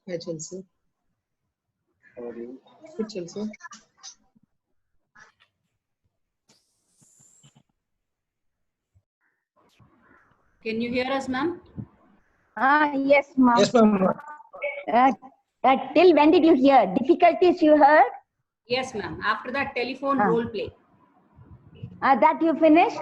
Hi, Chelsea. How are you? Good, Chelsea. Can you hear us, ma'am? Yes, ma'am. Yes, ma'am. Till when did you hear? Difficulties you heard? Yes, ma'am. After that, telephone role play. That you finished?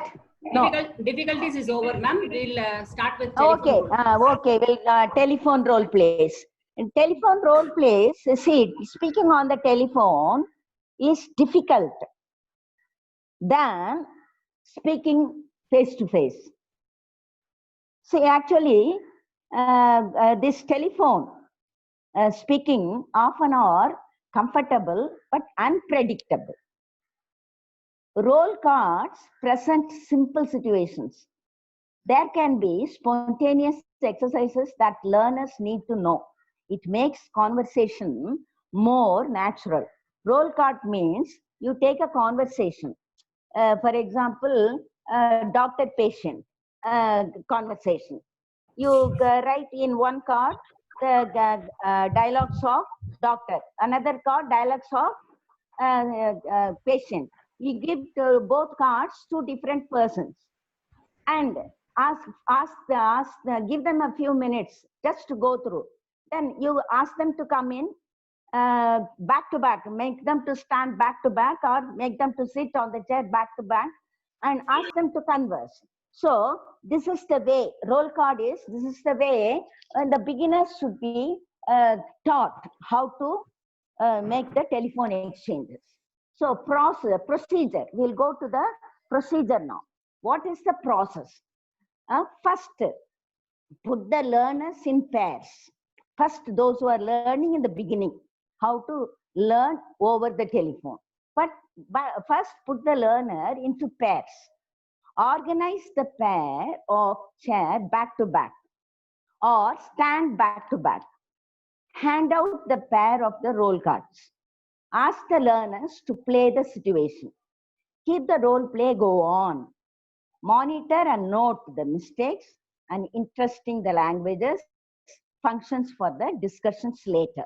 No. Difficulties is over, ma'am. We'll start with telephone. Okay, role. okay. Well, telephone role plays. In telephone role plays, see, speaking on the telephone is difficult than speaking face to face. See, actually, this telephone speaking often are comfortable but unpredictable. Role cards present simple situations. There can be spontaneous exercises that learners need to know. It makes conversation more natural. Role card means you take a conversation. For example, doctor-patient conversation. You write in one card the dialogues of doctor, another card dialogues of patient. You give both cards to different persons and give them a few minutes just to go through. Then you ask them to come in back to back, make them to stand back to back or make them to sit on the chair back to back and ask them to converse. So this is the way, role card is, this is the way the beginners should be taught how to make the telephone exchanges. So procedure, we'll go to the procedure now. What is the process? First, put the learners in pairs. First, those who are learning in the beginning, how to learn over the telephone. But first, put the learner into pairs. Organize the pair of chair back to back or stand back to back. Hand out the pair of the roll cards. Ask the learners to play the situation. Keep the role play go on. Monitor and note the mistakes and interesting the languages, functions for the discussions later.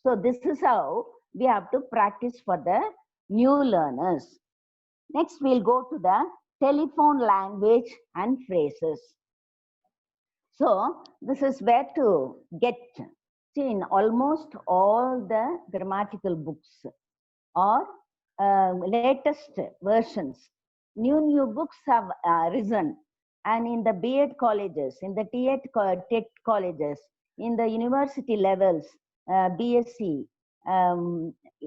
So this is how we have to practice for the new learners. Next, we'll go to the telephone language and phrases. So this is where to get. See, in almost all the grammatical books or latest versions, new books have risen, and in the B.Ed colleges, in the TET colleges, in the university levels, BSc,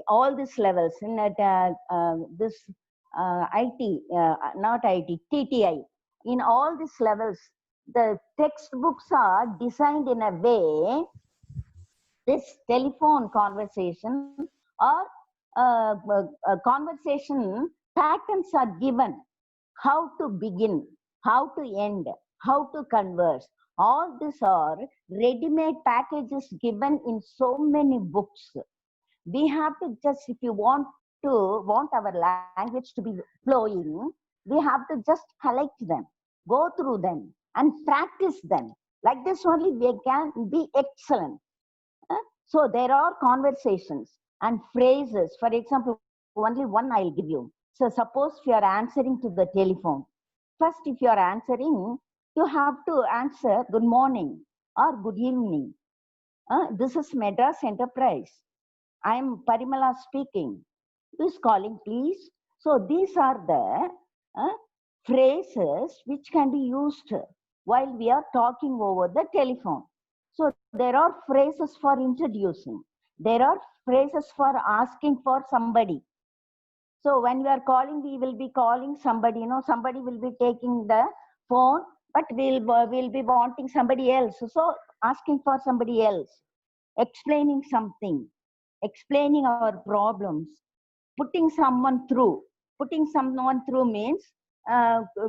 all these levels, in this IT, not IT, TTI, in all these levels, the textbooks are designed in a way, this telephone conversation or conversation patterns are given, how to begin, how to end, how to converse. All these are ready-made packages given in so many books. We have to just, if you want our language to be flowing, we have to just collect them, go through them and practice them. Like this only we can be excellent. So there are conversations and phrases. For example, only one I'll give you. So suppose if you are answering to the telephone. First, if you are answering, you have to answer good morning or good evening. This is Madras Enterprise. I am Parimala speaking. Who is calling, please? So these are the phrases which can be used while we are talking over the telephone. So there are phrases for introducing. There are phrases for asking for somebody. So when we are calling, we will be calling somebody. You know, somebody will be taking the phone, but we'll be wanting somebody else. So asking for somebody else, explaining something, explaining our problems, putting someone through. Putting someone through means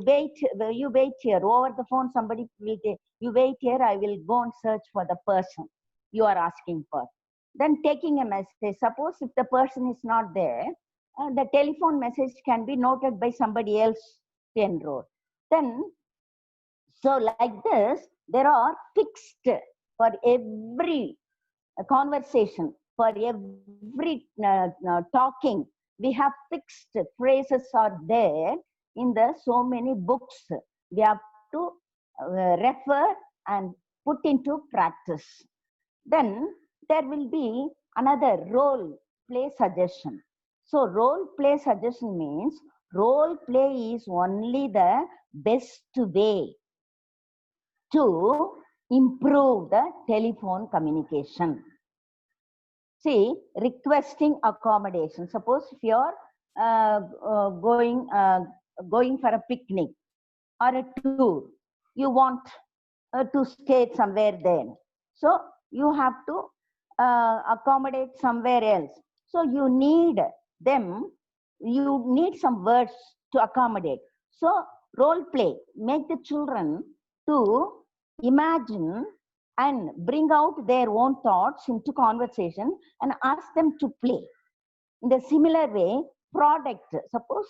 wait. You wait here over the phone. Somebody will You wait here, I will go and search for the person you are asking for. Then taking a message, suppose if the person is not there, the telephone message can be noted by somebody else to enroll. Then, so like this, there are fixed for every conversation, for every talking, we have fixed phrases are there in the so many books. We have to refer and put into practice. Then there will be another role play suggestion. So role play suggestion means role play is only the best way to improve the telephone communication. See, requesting accommodation. Suppose if you're going for a picnic or a tour, you want to stay somewhere there. So you have to accommodate somewhere else. So you need them, you need some words to accommodate. So role play, make the children to imagine and bring out their own thoughts into conversation and ask them to play. In the similar way, product, suppose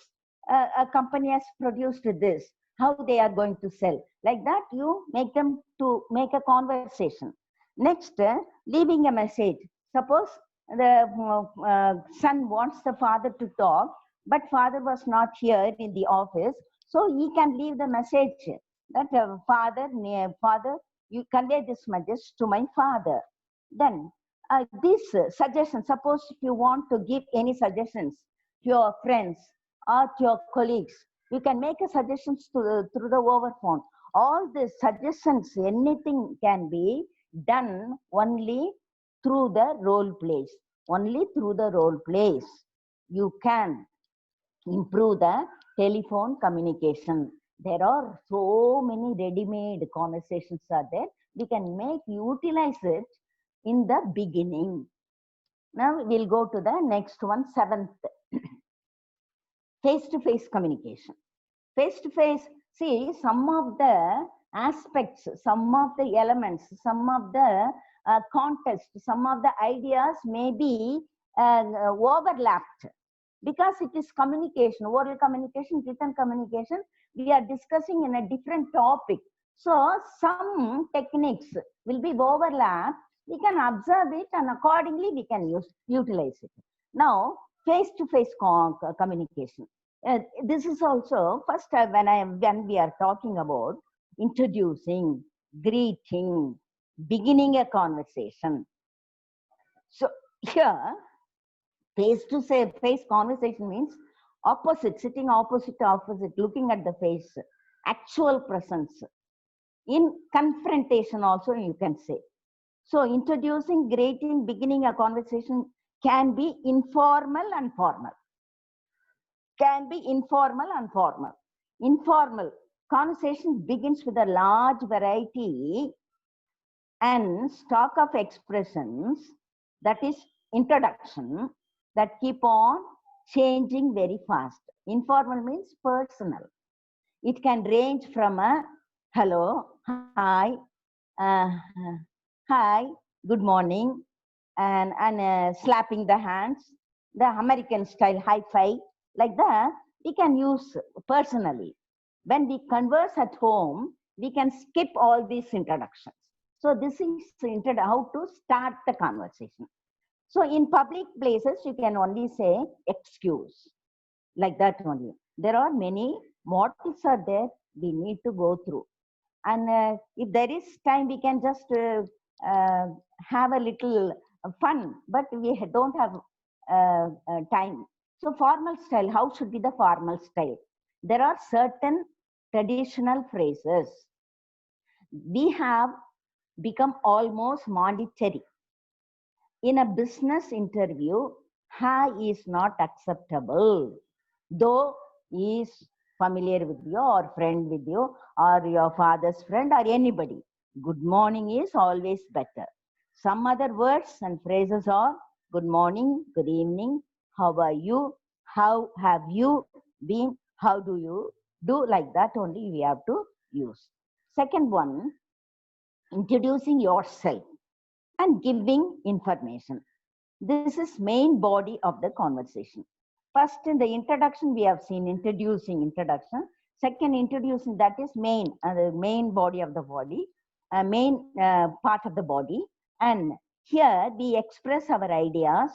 a company has produced this, how they are going to sell. Like that, you make them to make a conversation. Next, leaving a message. Suppose the son wants the father to talk, but father was not here in the office, so he can leave the message that father, you convey this message to my father. Then this suggestion, suppose if you want to give any suggestions to your friends or to your colleagues, you can make a suggestions through the overphone. All the suggestions, anything can be done only through the role plays. Only through the role plays you can improve the telephone communication. There are so many ready-made conversations are there. We can utilize it in the beginning. Now we'll go to the next one, 7th. Face-to-face communication. Face-to-face, see, some of the aspects, some of the elements, some of the context, some of the ideas may be overlapped because it is communication, oral communication, written communication. We are discussing in a different topic. So some techniques will be overlapped. We can observe it and accordingly we can utilize it. Now, face-to-face communication. This is also first when we are talking about introducing, greeting, beginning a conversation. So here, face-to-face conversation means opposite, sitting opposite, looking at the face, actual presence. In confrontation also you can say. So introducing, greeting, beginning a conversation can be informal and formal. Can be informal and formal. Informal conversation begins with a large variety and stock of expressions, that is introduction, that keep on changing very fast. Informal means personal. It can range from a hello, hi, hi, good morning, and slapping the hands, the American style high five, like that, we can use personally. When we converse at home, we can skip all these introductions. So this is how to start the conversation. So in public places, you can only say excuse, like that only. There are many models are there we need to go through. And if there is time, we can just have a little fun, but we don't have time. So formal style, how should be the formal style? There are certain traditional phrases. We have become almost mandatory. In a business interview, hi is not acceptable, though is familiar with you or friend with you or your father's friend or anybody. Good morning is always better. Some other words and phrases are good morning, good evening, how are you, how have you been, how do you do, like that only we have to use. Second one, introducing yourself and giving information. This is main body of the conversation. First, in the introduction, we have seen introducing introduction. Second, introducing, that is the main body of the body, main part of the body. And here we express our ideas,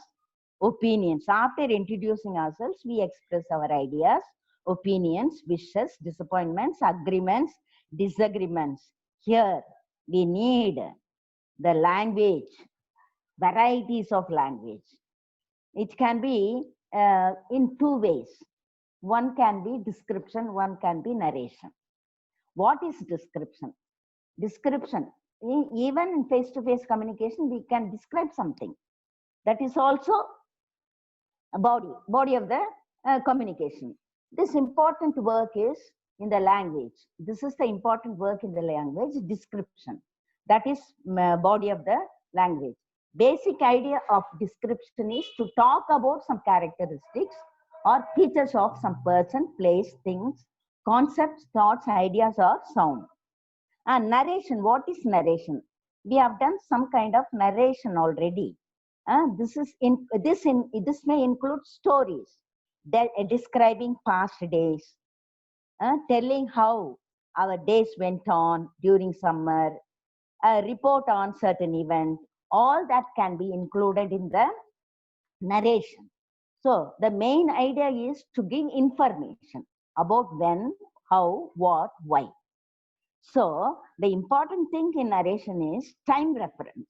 opinions. After introducing ourselves, we express our ideas, opinions, wishes, disappointments, agreements, disagreements. Here we need the language, varieties of language. It can be in two ways. One can be description, one can be narration. What is description? Description, even in face-to-face communication, we can describe something. That is also a body of the communication. This important work is in the language. This is the important work in the language, description. That is body of the language. Basic idea of description is to talk about some characteristics or features of some person, place, things, concepts, thoughts, ideas, or sound. And narration, what is narration? We have done some kind of narration already. This may include stories, describing past days, telling how our days went on during summer, a report on certain event. All that can be included in the narration. So the main idea is to give information about when, how, what, why. So the important thing in narration is time reference.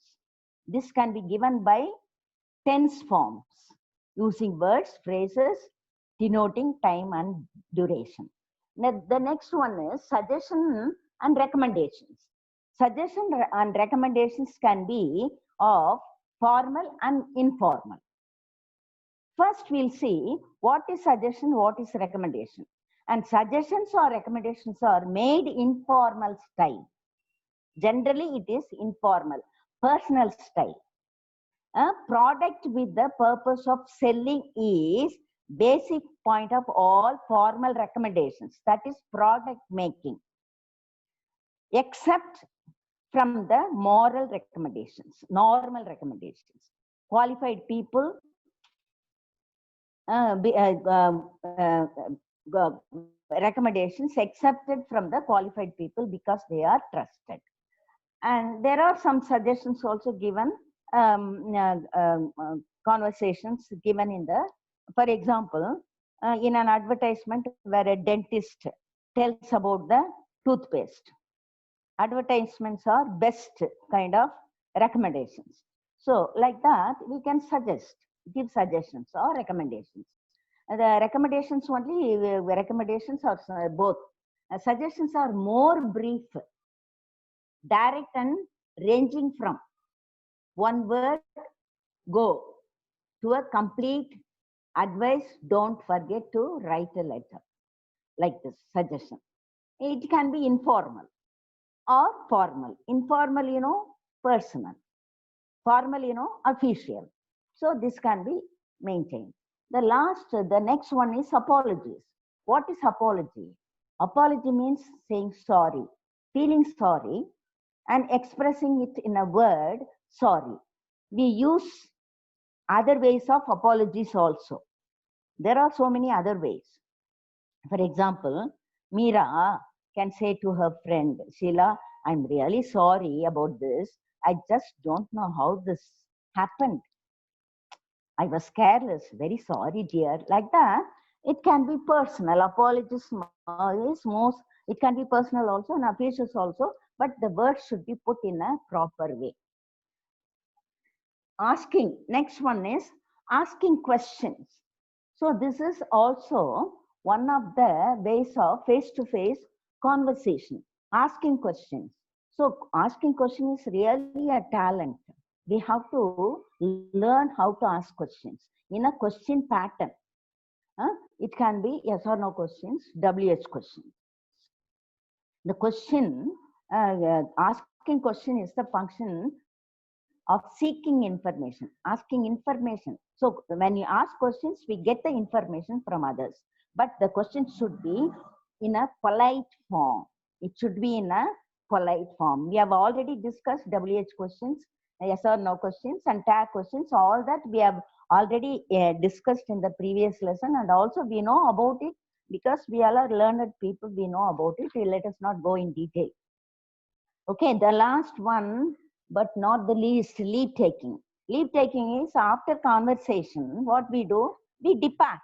This can be given by tense forms, using words, phrases, denoting time and duration. Now, the next one is suggestion and recommendations. Suggestion and recommendations can be of formal and informal. First, we'll see what is suggestion, what is recommendation. And suggestions or recommendations are made informal style. Generally, it is informal, personal style. A product with the purpose of selling is basic point of all formal recommendations. That is product making. Except from the moral recommendations, normal recommendations. Qualified people recommendations accepted from the qualified people because they are trusted. And there are some suggestions also given, conversations given in the, for example, in an advertisement where a dentist tells about the toothpaste. Advertisements are best kind of recommendations. So like that, we can suggest, give suggestions or recommendations. The recommendations only, recommendations are both. Suggestions are more brief, direct and ranging from one word, go, to a complete advice, don't forget to write a letter. Like this, suggestion. It can be informal or formal. Informal, personal. Formal, official. So this can be maintained. The next one is apologies. What is apology? Apology means saying sorry, feeling sorry, and expressing it in a word, sorry. We use other ways of apologies also. There are so many other ways. For example, Meera can say to her friend, Sheila, I'm really sorry about this. I just don't know how this happened. I was careless, very sorry, dear. Like that, it can be personal. Apologies is most, it can be personal also and officious also, but the word should be put in a proper way. Asking, next one is asking questions. So this is also one of the ways of face-to-face conversation, asking questions. So asking questions is really a talent. We have to learn how to ask questions in a question pattern. It can be yes or no questions, WH questions. The question, asking question is the function of seeking information, asking information. So when you ask questions, we get the information from others, but the question should be in a polite form. It should be in a polite form. We have already discussed WH questions, yes or no questions, and tag questions. All that we have already discussed in the previous lesson, and also we know about it because we all are learned people. We know about it. Let us not go in detail. Okay, the last one, but not the least, leave taking. Leave taking is after conversation. What we do, we depart.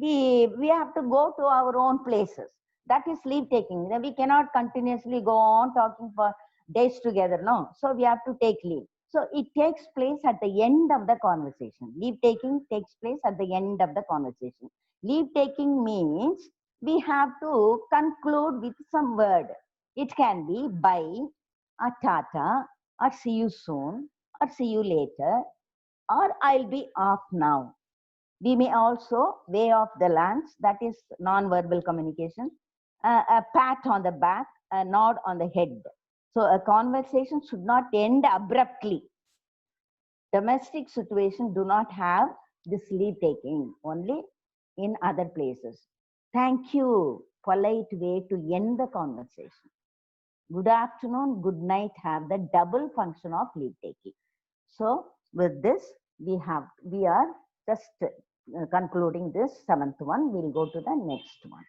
We have to go to our own places. That is leave taking. We cannot continuously go on talking for days together. No. So we have to take leave. So it takes place at the end of the conversation. Leave taking takes place at the end of the conversation. Leave taking means we have to conclude with some word. It can be bye, or tata, or see you soon, or see you later, or I'll be off now. We may also wave off the hands, that is non-verbal communication, a pat on the back, a nod on the head. So a conversation should not end abruptly. Domestic situations do not have this leave taking, only in other places. Thank you, polite way to end the conversation. Good afternoon, good night have the double function of leave taking. So with this, we are just concluding this 7th one. We'll go to the next one.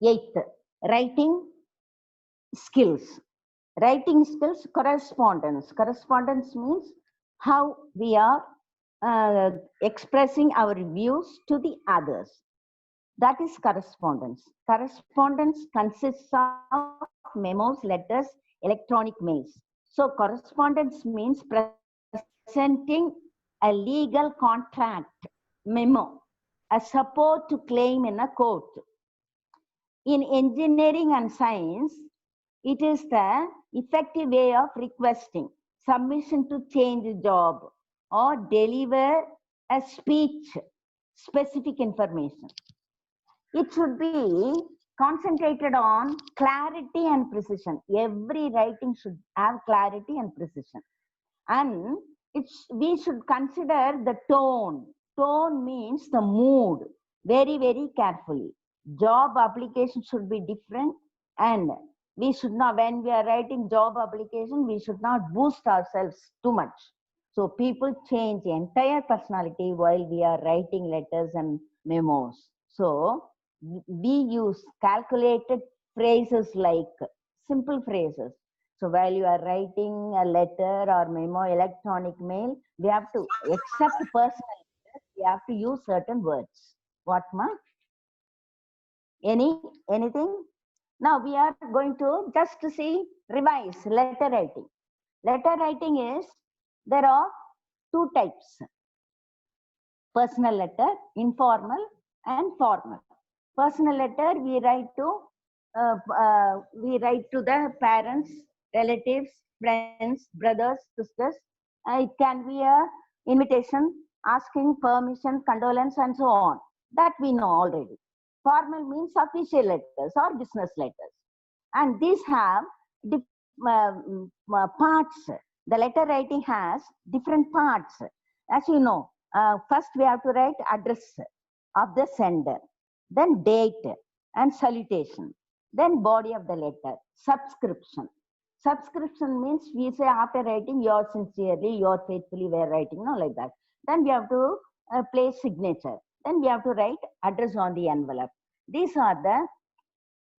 8th, writing skills. Writing skills, correspondence. Correspondence means how we are expressing our views to the others. That is correspondence. Correspondence consists of memos, letters, electronic mails. So correspondence means presenting a legal contract, memo, a support to claim in a court. In engineering and science, it is the effective way of requesting submission to change a job or deliver a speech, specific information. It should be concentrated on clarity and precision. Every writing should have clarity and precision. And we should consider the tone. Tone means the mood, very, very carefully. Job application should be different, and we should not, when we are writing job application, we should not boost ourselves too much. So people change entire personality while we are writing letters and memos. So we use calculated phrases like simple phrases. So while you are writing a letter or memo, electronic mail, we have to, except personal letters, we have to use certain words. What, ma? Anything? Now we are going to just see, revise letter writing. Letter writing is, there are two types. Personal letter, informal and formal. Personal letter, we write to the parents, relatives, friends, brothers, sisters. It can be a invitation, asking permission, condolence, and so on. That we know already. Formal means official letters or business letters. And these have parts. The letter writing has different parts. As you know, first we have to write address of the sender, then date and salutation, then body of the letter, subscription. Subscription means we say after writing, yours sincerely, yours faithfully, we are writing, no, like that. Then we have to place signature. Then we have to write address on the envelope. These are the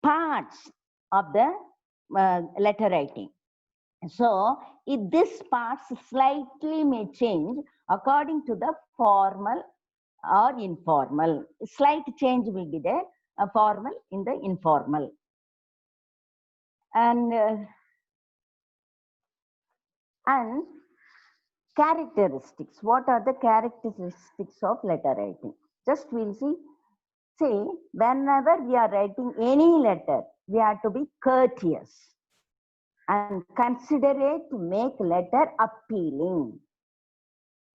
parts of the letter writing. So this parts slightly may change according to the formal or informal. Slight change will be there, a formal in the informal. And characteristics. What are the characteristics of letter writing? Just we'll see. See, whenever we are writing any letter, we have to be courteous and considerate to make letter appealing.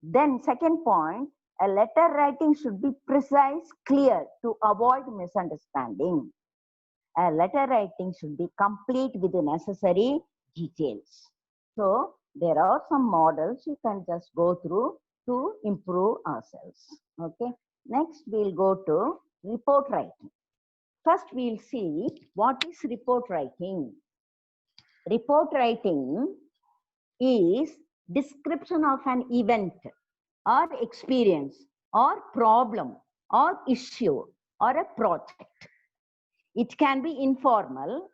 Then second point, a letter writing should be precise, clear to avoid misunderstanding. A letter writing should be complete with the necessary details. So there are some models you can just go through to improve ourselves. Okay. Next, we'll go to report writing. First, we'll see what is report writing. Report writing is description of an event or experience or problem or issue or a project. It can be informal.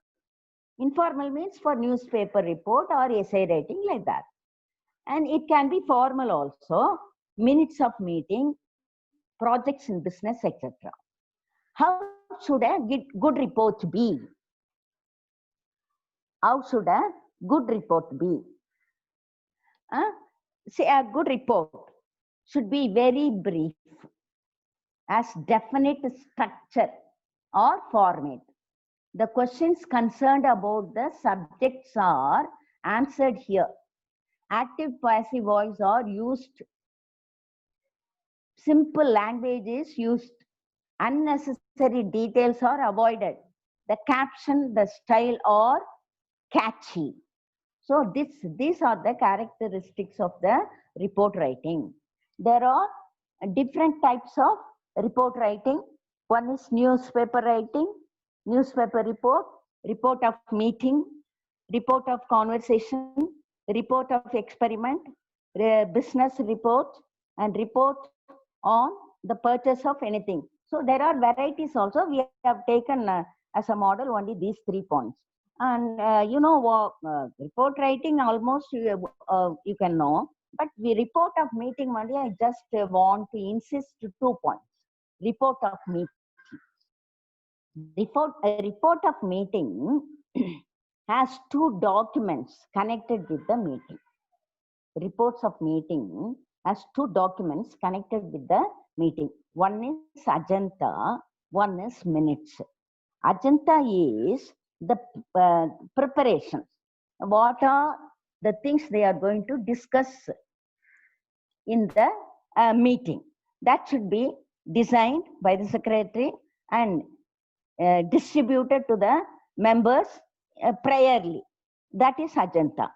Informal means for newspaper report or essay writing, like that. And it can be formal also, minutes of meeting, projects in business, etc. How should a good report be? How should a good report be? Say a good report should be very brief, has definite structure or format. The questions concerned about the subjects are answered here. Active, passive voice are used. Simple language is used. Unnecessary details are avoided. The caption, the style are catchy. So these are the characteristics of the report writing. There are different types of report writing. One is newspaper writing, newspaper report, report of meeting, report of conversation, report of experiment, business report, and report on the purchase of anything. So there are varieties also. We have taken as a model only these 3 points. And report writing almost you can know, but the report of meeting only I just want to insist 2 points. Report of meeting. A report of meeting has 2 documents connected with the meeting. Reports of meeting has 2 documents connected with the meeting. One is agenda, one is minutes. Agenda is the preparations. What are the things they are going to discuss in the meeting? That should be designed by the secretary and distributed to the members priorly. That is agenda.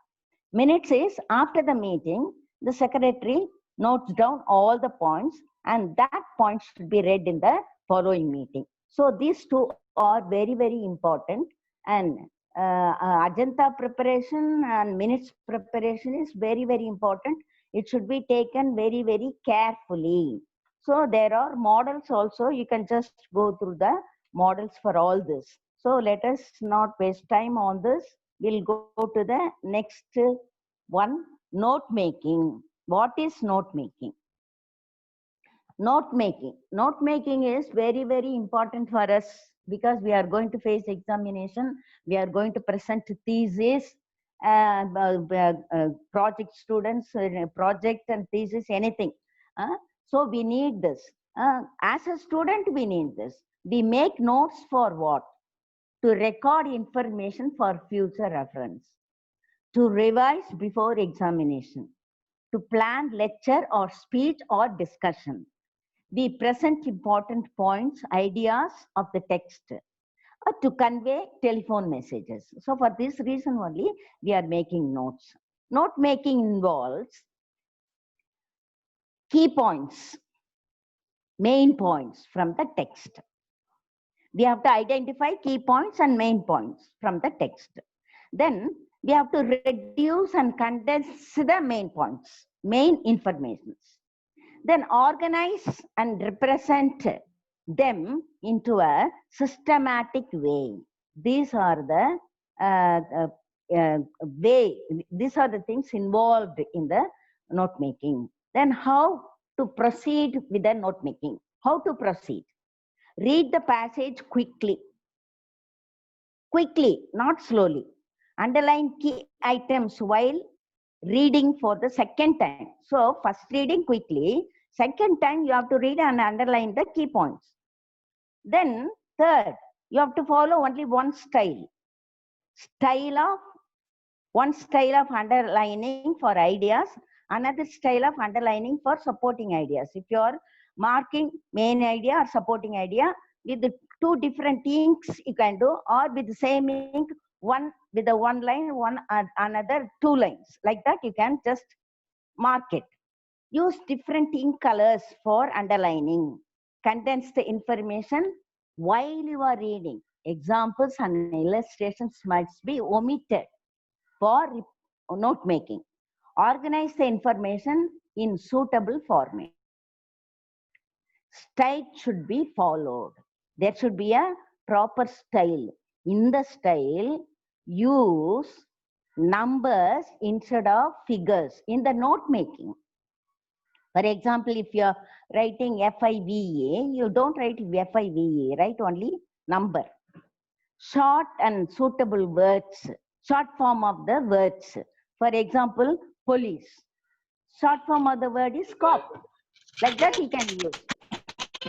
Minutes is after the meeting, the secretary notes down all the points and that point should be read in the following meeting. So these 2 are very, very important, and agenda preparation and minutes preparation is very, very important. It should be taken very, very carefully. So there are models also. You can just go through the models for all this. So let us not waste time on this. We'll go to the next one, note making. What is note making? Note making. Note making is very, very important for us because we are going to face examination. We are going to present thesis, project students, project and thesis, anything. So we need this. As a student, we need this. We make notes for what? To record information for future reference, to revise before examination, to plan lecture or speech or discussion. We present important points, ideas of the text, to convey telephone messages. So for this reason only, we are making notes. Note making involves key points, main points from the text. We have to identify key points and main points from the text. Then we have to reduce and condense the main points, main informations. Then organize and represent them into a systematic way. These are the these are the things involved in the note making. Then how to proceed with the note making? How to proceed? Read the passage quickly. Quickly, not slowly. Underline key items while reading for the second time. So first reading quickly, second time you have to read and underline the key points. Then third, you have to follow only one style. One style of underlining for ideas, another style of underlining for supporting ideas. If you are marking main idea or supporting idea with the 2 different inks you can do, or with the same ink, one with the 1 line, one another 2 lines. Like that you can just mark it. Use different ink colors for underlining. Condense the information while you are reading, examples and illustrations must be omitted for note making. Organize the information in suitable format. Style should be followed. There should be a proper style. In the style, use numbers instead of figures in the note making. For example, if you're writing FIVA, you don't write FIVA, write only number. Short and suitable words, short form of the words. For example, police. Short form of the word is cop. Like that you can use.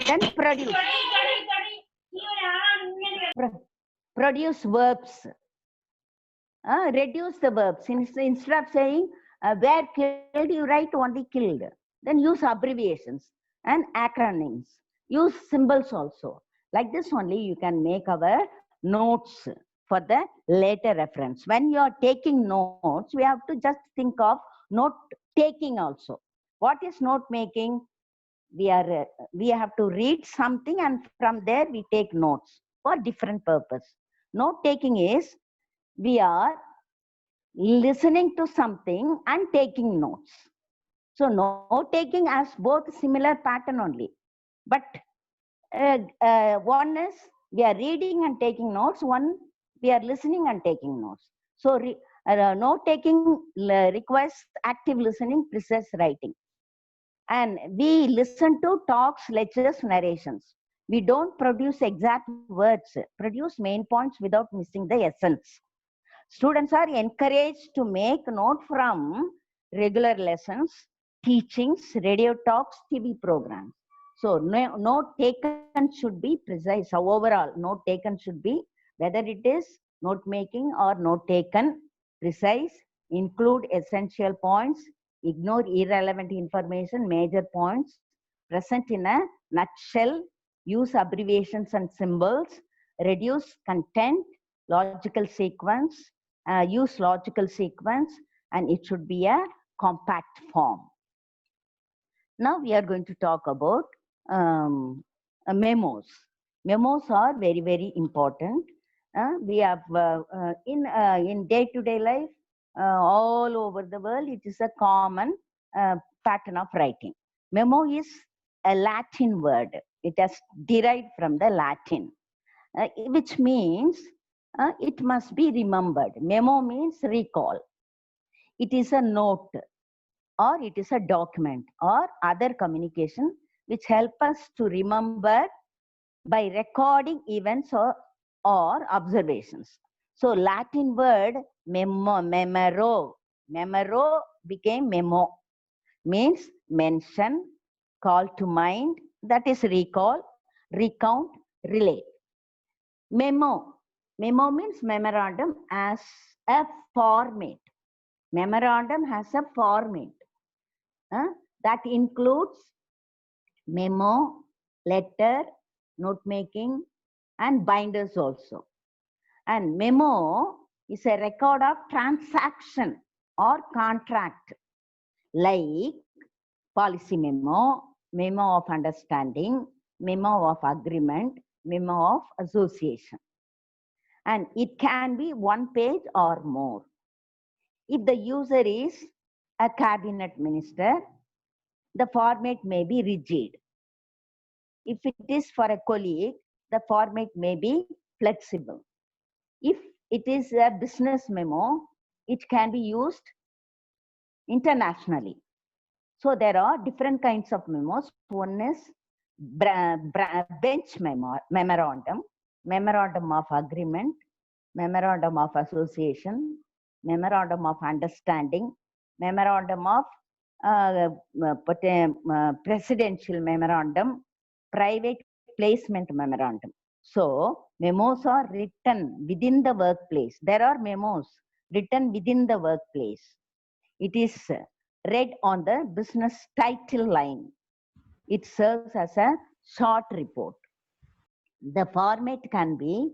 Then produce. Produce verbs. Reduce the verbs. Instead of saying where killed, you write only killed. Then use abbreviations and acronyms. Use symbols also. Like this only you can make our notes for the later reference. When you are taking notes, we have to just think of note taking also. What is note making? We have to read something and from there we take notes for different purpose. Note taking is we are listening to something and taking notes. So note taking has both similar pattern only, but one is we are reading and taking notes, one we are listening and taking notes. So note taking requires active listening, precise writing. And we listen to talks, lectures, narrations. We don't produce exact words, produce main points without missing the essence. Students are encouraged to make note from regular lessons, teachings, radio talks, TV programs. So note taken should be precise. So overall, note taken should be, whether it is note making or note taken, precise, include essential points, ignore irrelevant information, major points, present in a nutshell, use abbreviations and symbols, reduce content, logical sequence, use logical sequence, and it should be a compact form. Now we are going to talk about memos. Memos are very, very important. We have in day-to-day life, all over the world, it is a common pattern of writing. Memo is a Latin word. It has derived from the Latin, which means it must be remembered. Memo means recall. It is a note, or it is a document, or other communication which help us to remember by recording events or observations. So Latin word memero became memo, means mention, call to mind, that is recall, recount, relate. Memo means memorandum as a format. Memorandum has a format that includes memo, letter, note making, and binders also. And memo is a record of transaction or contract, like policy memo, memo of understanding, memo of agreement, memo of association. And it can be one page or more. If the user is a cabinet minister, the format may be rigid. If it is for a colleague, the format may be flexible. If it is a business memo, it can be used internationally. So there are different kinds of memos. One is bench memorandum, memorandum of agreement, memorandum of association, memorandum of understanding, memorandum of presidential memorandum, private placement memorandum. So memos are written within the workplace. There are memos written within the workplace. It is read on the business title line. It serves as a short report. The format can be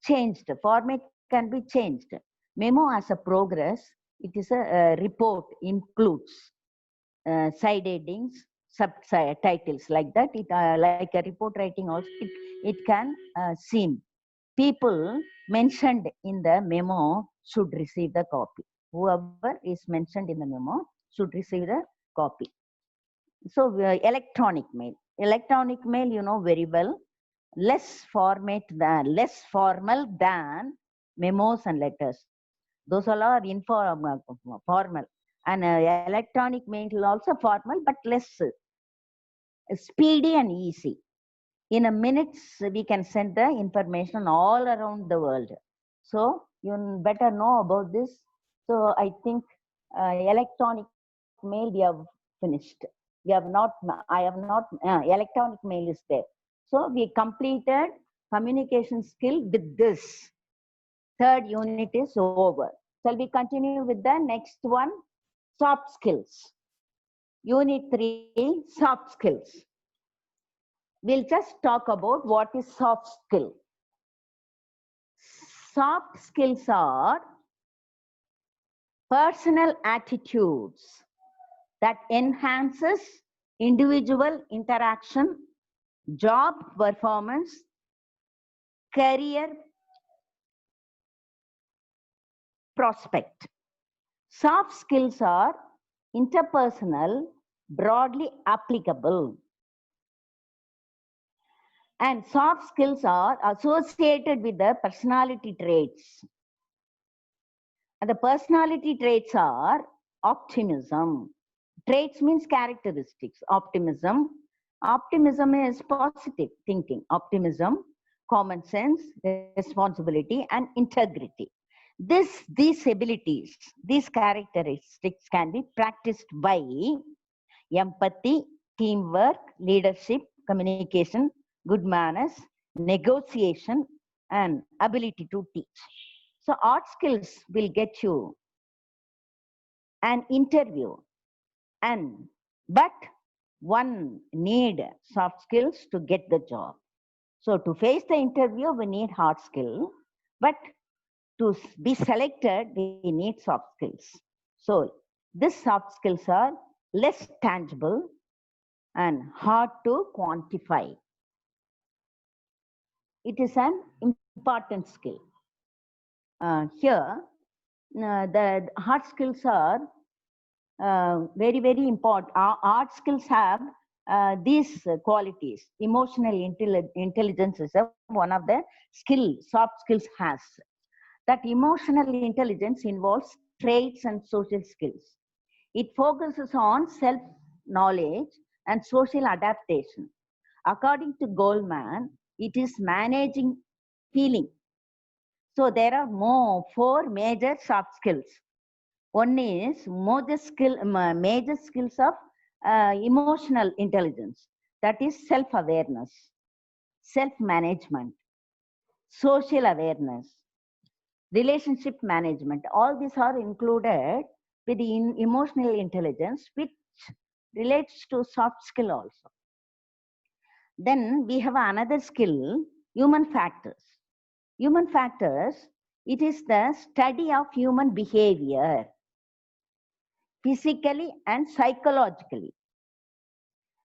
changed. Format can be changed. Memo as a progress, it is a report, includes side headings, subtitles like that. It like a report writing also, it can seem. People mentioned in the memo should receive the copy. Whoever is mentioned in the memo should receive the copy. So electronic mail. Electronic mail, you know very well, less formal than memos and letters. Those all are formal. And electronic mail is also formal, but less speedy and easy. In a minute, we can send the information all around the world. So you better know about this. So I think electronic mail we have finished. We have not, I have not, electronic mail is there. So we completed communication skill with this. Third unit is over. Shall we continue with the next one? Soft skills. Unit 3, soft skills. We'll just talk about what is soft skill. Soft skills are personal attitudes that enhances individual interaction, job performance, career prospect. Soft skills are interpersonal, broadly applicable. And soft skills are associated with the personality traits. And the personality traits are optimism. Traits means characteristics. Optimism. Optimism is positive thinking. Optimism, common sense, responsibility, and integrity. These abilities, these characteristics can be practiced by empathy, teamwork, leadership, communication, good manners, negotiation, and ability to teach. So art skills will get you an interview, but one need soft skills to get the job. So to face the interview, we need hard skill, but to be selected, we need soft skills. So these soft skills are less tangible and hard to quantify. It is an important skill. Here, the hard skills are very, very important. Art skills have these qualities. Emotional intelligence is one of the soft skills has. That emotional intelligence involves traits and social skills. It focuses on self-knowledge and social adaptation. According to Goldman, it is managing feeling. So there are 4 major soft skills. One is major skills of emotional intelligence. That is self-awareness, self-management, social awareness, relationship management. All these are included with the emotional intelligence, which relates to soft skill also. Then we have another skill, human factors. Human factors, it is the study of human behavior, physically and psychologically.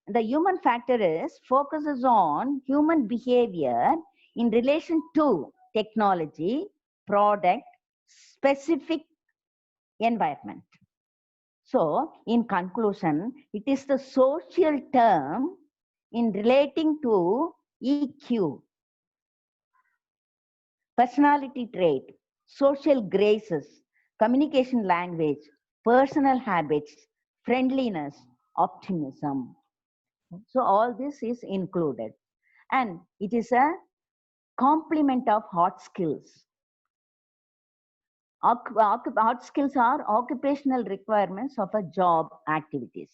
The human factor focuses on human behavior in relation to technology, product, specific environment. So, in conclusion, it is the social term in relating to EQ, personality trait, social graces, communication language, personal habits, friendliness, optimism. So all this is included. And it is a complement of hard skills. Hard skills are occupational requirements of a job activities.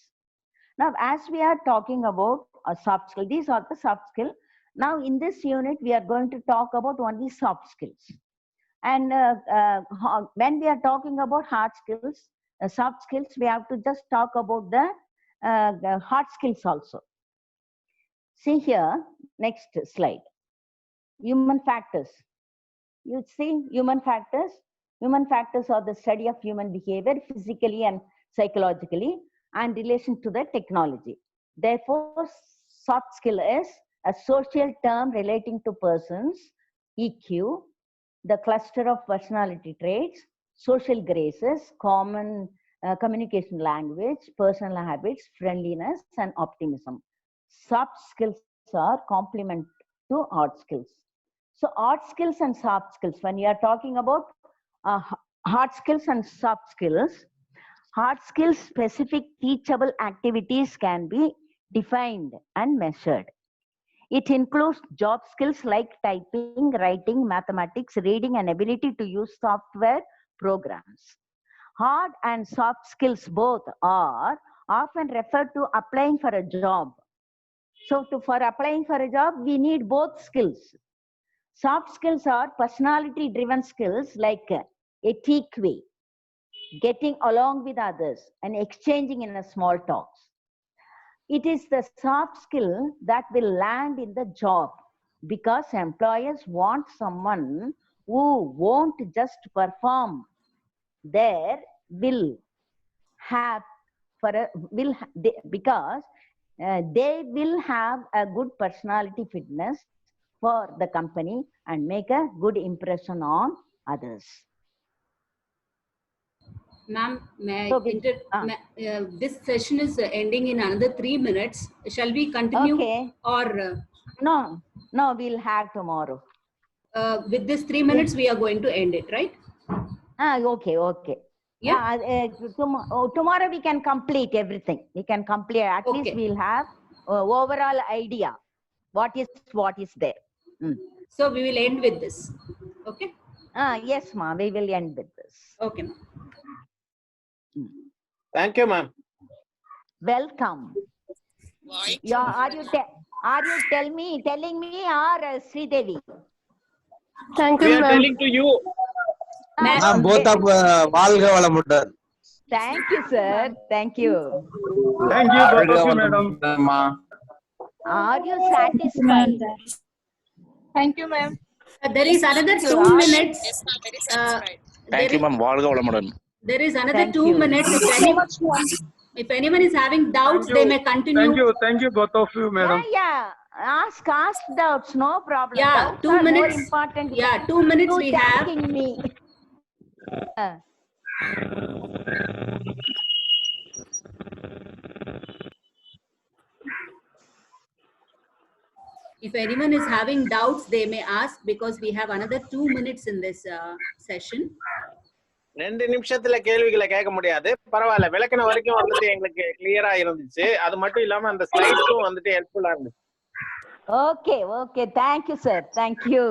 Now, as we are talking about a soft skill, these are the soft skills. Now, in this unit, we are going to talk about only soft skills. And when we are talking about hard skills, soft skills, we have to just talk about the hard skills also. See here, next slide. Human factors. You see human factors? Human factors are the study of human behavior physically and psychologically and relation to the technology. Therefore, soft skill is a social term relating to persons, EQ, the cluster of personality traits, social graces, common communication language, personal habits, friendliness, and optimism. Soft skills are complement to hard skills. So hard skills and soft skills, when you are talking about hard skills and soft skills, hard skills specific teachable activities can be defined and measured. It includes job skills like typing, writing, mathematics, reading, and ability to use software programs. Hard and soft skills both are often referred to applying for a job. So for applying for a job, we need both skills. Soft skills are personality driven skills like etiquette, getting along with others, and exchanging in a small talks. It is the soft skill that will land in the job because employers want someone who won't just perform there, will have because they will have a good personality fitness for the company and make a good impression on others. Ma'am, So this session is ending in another 3 minutes. Shall we continue? Okay. Or No, we'll have tomorrow. with this 3 minutes, we are going to end it, right? Okay. Yeah. Tomorrow we can complete everything. We can complete. At least we'll have overall idea what is there. So we will end with this. Okay. Yes, ma'am. We will end with this. Okay, ma'am. Thank you, ma'am. Welcome. Are you telling me or Sridevi? Thank We you, are ma'am. telling to you. Ma'am, both of வாழ்க வளமுடன். Thank you, sir. Thank you. Thank you, both of you, madam. Are you satisfied? Thank you, ma'am. There is another 2 minutes. Thank you, ma'am. வாழ்க வளமுடன். There is another Thank 2 you. minutes. If anyone is having doubts, Thank they you. may continue. Thank you, both of you, madam. Yeah. Ask doubts. No problem. Yeah, Doubts 2 are more minutes. important. Yeah, 2 minutes we have. Thanking me. If anyone is having doubts, they may ask because we have another 2 minutes in this session. 2 நிமிஷத்துல கேள்விகளை கேட்க முடியாது. பரவாயில்ல. விளக்கின வரைக்கும் வந்துட்டு எங்களுக்கு கிளியரா இருந்துச்சு. அது மட்டும் இல்லாம அந்த ஸ்லைட்ஸும் வந்துட்டு ஹெல்ப்ஃபுல்லா இருந்துச்சு. Okay. Thank you, sir. Thank you.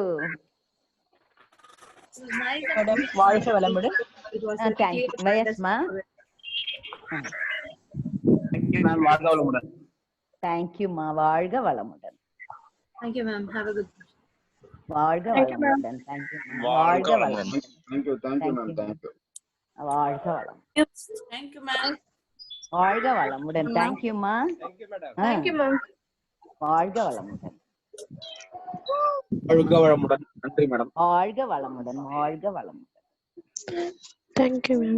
Madam, வாழ்க வளமுடன். It was a Thank you. Yes, ma'am. Thank you, ma'am. வாழ்க வளமுடன். Thank you, ma. வாழ்க வளமுடன். Thank you, ma'am. Have a good day. வாழ்க வளமுடன். Thank you, ma'am. வாழ்க வளமுடன். Thank you, ma'am. Thank you. வாழ்க வளமுடன். Thank you, ma'am. வாழ்க வளமுடன். Thank you, ma. Thank you, madam. Thank you, ma'am. வாழ்க வளமுடன். வாழ்க வளமுடன். நன்றி, மேடம். வாழ்க வளமுடன். வாழ்க வளமுடன். Thank you, ma'am.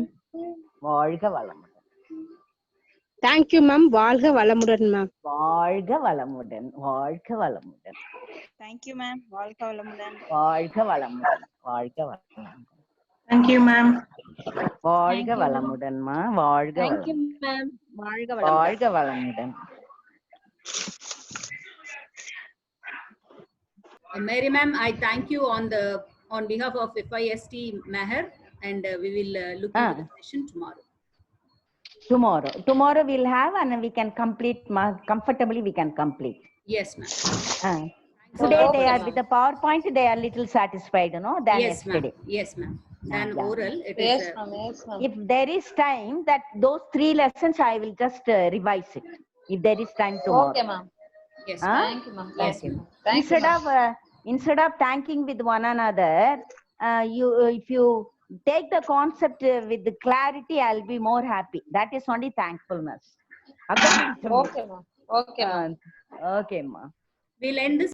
வாழ்க வளமுடன். Thank you, ma'am. வாழ்க வளமுடன், ma'am. வாழ்க வளமுடன். வாழ்க வளமுடன். Thank you, ma'am. வாழ்க வளமுடன். வாழ்க வளமுடன். வாழ்க வளமுடன். Thank you, ma'am. வாழ்க வளமுடன், ma. வாழ்க Thank you, வளமுடன். ma'am. வாழ்க வளமுடன். வாழ்க வளமுடன். Mary ma'am, I thank you on behalf of FIST Meher, and we will look into the session tomorrow. Tomorrow we'll have, and we can complete comfortably. We can complete. Yes, ma'am. Today they are with the PowerPoint. They are little satisfied, than Yes, ma'am. yesterday. Yes, ma'am. Than Yeah. oral, it Yes, is. ma'am. Yes, ma'am. If there is time, that those 3 lessons I will just revise it. If there is time tomorrow. Okay, ma'am. Yes, Huh? ma'am. Thank you, ma'am. Yes, Thank you, ma'am. ma'am. Thank you, Instead of thanking with one another, if you take the concept with the clarity, I'll be more happy. That is only thankfulness. According to me. Okay, ma'am. Okay, ma'am. Okay, ma. We'll end this.